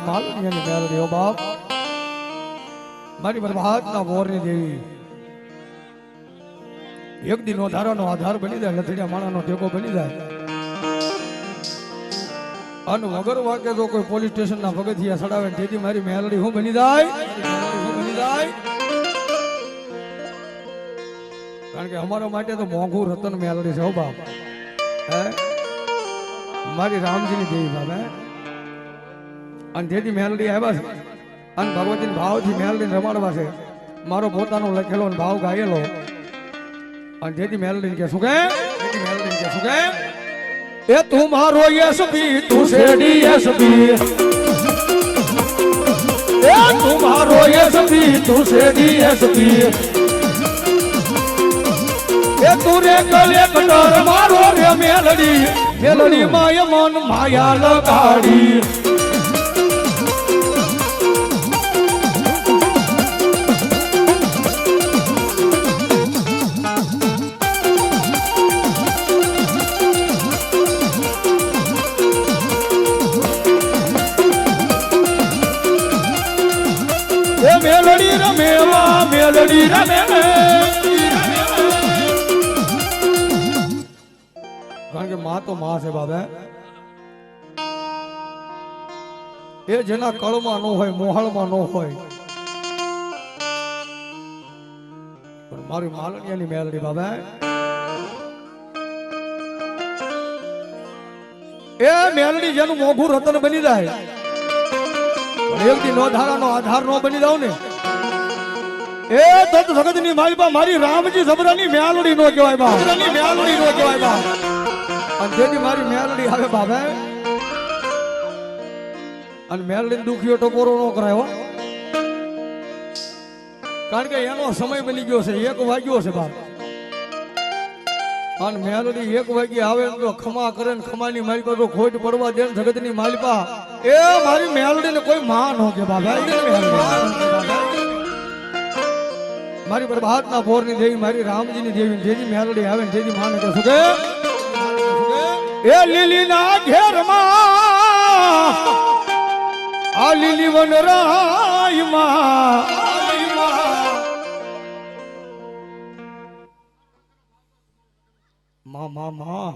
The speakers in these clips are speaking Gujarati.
મારી માલણીયાની મેલડી હો બાપ, મારી પ્રભાતના મોરની દેવી, એક દિનો ધારાનો આધાર બની જાય, લથડિયા માણાનો ટેકો બની જાય, અને વગર વાકે જો કોઈ પોલીસ સ્ટેશનના પગથિયા ચડાવે તેથી મારી મેલડી હું બની જાય, બની જાય. કારણ કે અમારા માટે તો મોંઘું રતન મેલડી છે હો બાપ, હે મારી રામજીની દેવી બાપ, હે અને તેથી મેલડી આવ્યા છે અને ભગવતીના ભાવથી મેલડીને રમાડવા છે, મારો પોતાનો લખેલો ભાવ ગાયેલો, અને તેથી મેલડીને કે શું કે, તેથી મેલડીને કે શું કે, એ તું મારો યશબી તું શેડી યશબી, એ તું મારો યશબી તું શેડી યશબી, એ તું રે કલેક્ટર મારો રે મેલડી, મેલડી માય મન માયા લગાડી. એ મેલડી રમે મેલડી રમે, કારણ કે માં તો માં છે બાબા, એ જેના કળમાં ન હોય, મોહળમાં ન હોય, પણ મારી માલણીયાની મેલડી બાબા, એ મેલડી જેનું મોઘું રતન બની જાય, એક દી નો ધારાનો આધાર નો બની જાવ ને, એ તત જગતની માલિપા મારી રામજી જબરાની મેલડી નો કહેવાય બા, મેલડી નો કહેવાય બા. અને જેથી મારી મેલડી આવે બાબા, અને મેલડી દુખીઓ ટકોરો ન કરાયો, કારણ કે એનો સમય બની ગયો છે, 1 વાગ્યો છે બાપ, અને મેલડી 1 વાગ્યે આવે તો ખમા કરે ને ખમાની માલિપા તો ખોટ પડવા દે, જગતની માલિપા એ મારી મેલડી ને કોઈ માં ન કે બાબા, મારી પ્રભાતના પોરની દેવી, મારી રામજીની દેવી, જેની મેલડી આવે ને જેની માને કે શું કે, એ લીલી ના ઘેરમાં આ લીલી વનરાય માં માં માં માં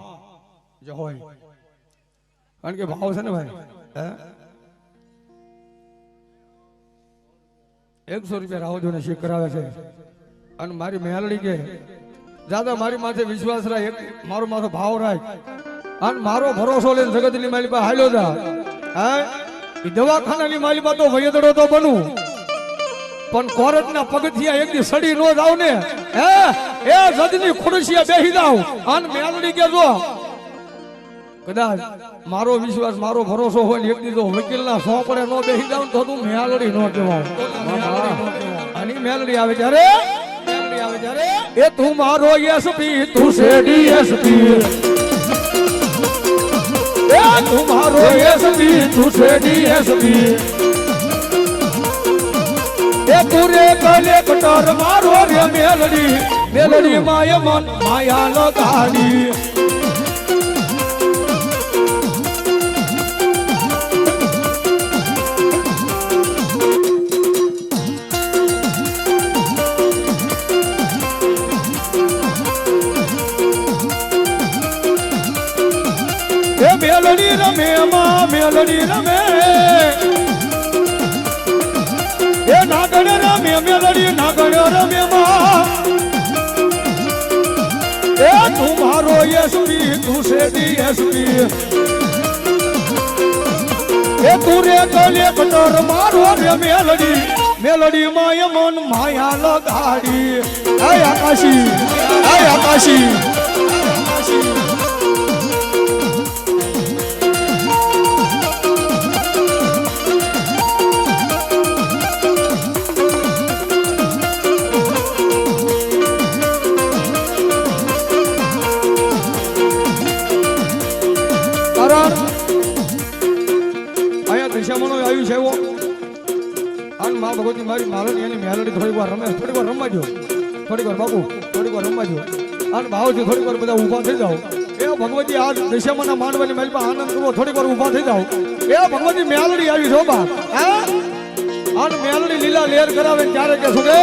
જો હોય, કારણ કે ભાવ છે ને ભાઈ, હે 100 રૂપિયા રાહુજો ને શીખ કરાવે છે, અને મારી મેલડી કે દાદા મારી માથે વિશ્વાસ રાખ, મારો માથો ભાવ રાખ, અને મારો ભરોસો લઈને જગતની માલિપા હાલ્યો જા, હે એ દવાખાનાની માલિપા તો વયદડો તો બનું, પણ કોરટના પગથિયા એક દી સડી નો જાવ ને, હે એ જજની ખુરશીએ બેહી જાવ, અને મેલડી કે જો કદાચ મારો વિશ્વાસ મારો ભરોસો હોય ને એક દી તો વકીલના સોપડે નો બેહી જાવ તો તું મેલડી નો કહેવાય, અને મેલડી આવે ત્યારે, મેલડી આવે ત્યારે, એ તું મારો યશબી તું શેડી યશબી, એ તું મારો યશબી તું શેડી યશબી, એ તું રે કલેક્ટર મારો રે મેલડી, મેલડી માય મન માયા લગાડી. મેલડી રમે માં મેલડી રમે, એ નાગણ રમે મેલડી નાગણ રમે માં, એ તું મારો યશબી તું શેડી યશબી, એ તું રે કલેક્ટર મારો રે મેલડી, મેલડી માય મન માયા લગાડી. આય આકાશી, આય આકાશી, દિશામાં આવ્યું છે એવો, અને મા ભગવતી મારી માલણી એની મેલડી થોડીક વાર રમે, થોડીક વાર રમવા દો, થોડીક વાર બાપુ થોડીક વાર રમવા દો, અને ભાવથી થોડીક વાર બધા ઊભા થઈ જાઓ. એ ભગવતી આ દશામાના માંડવાની મારી પાસે આનંદ કરવો થોડીક વાર ઊભા થઈ જાવ એ ભગવતી મેલડી આવી છો બા હા અને મેલડી લીલા લેર કરાવે ત્યારે કે સુગે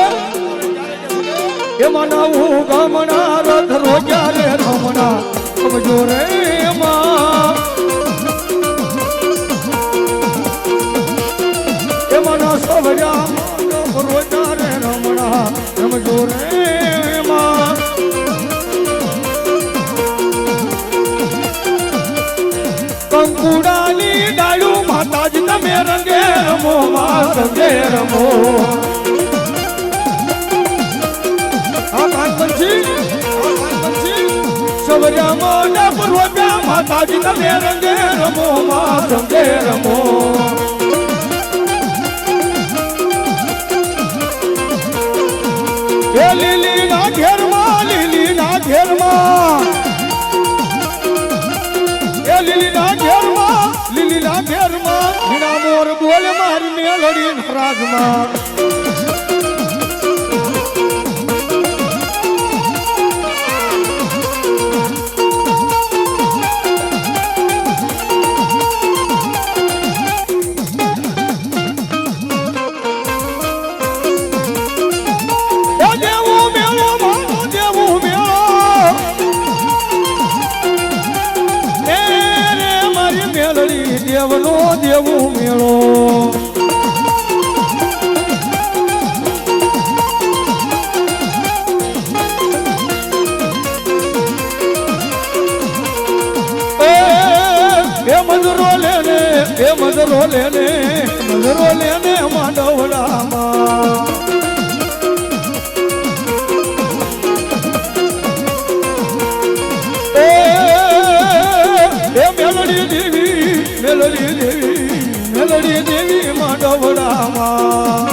એમાં નાવું ગામના રથ રોજ્યા રે રમણા સમજો રે એમાં એમાં ના સવર્યા રોજ્યા રે રમણા સમજો રે એમાં કંકુડાની ડાળું માતાજી તમે રંગે રમો માં રંગે રમો સવર્યામાં પૂર્વપ્યા માતાજી તમે રંગે રમો માં રંગે રમો એ લીલી ના ઘેરમાં લીલી ના ઘેરમાં એ લીલી ના ઘેરમાં લીલી ના ઘેરમાં હીરા મોર બોલ મારી મેલડી રાજમાં દેવનો દેવું મેળો એ મજરો લેને મજરો લેને માંડવડામાં મેલડી દેવી માંડવડામાં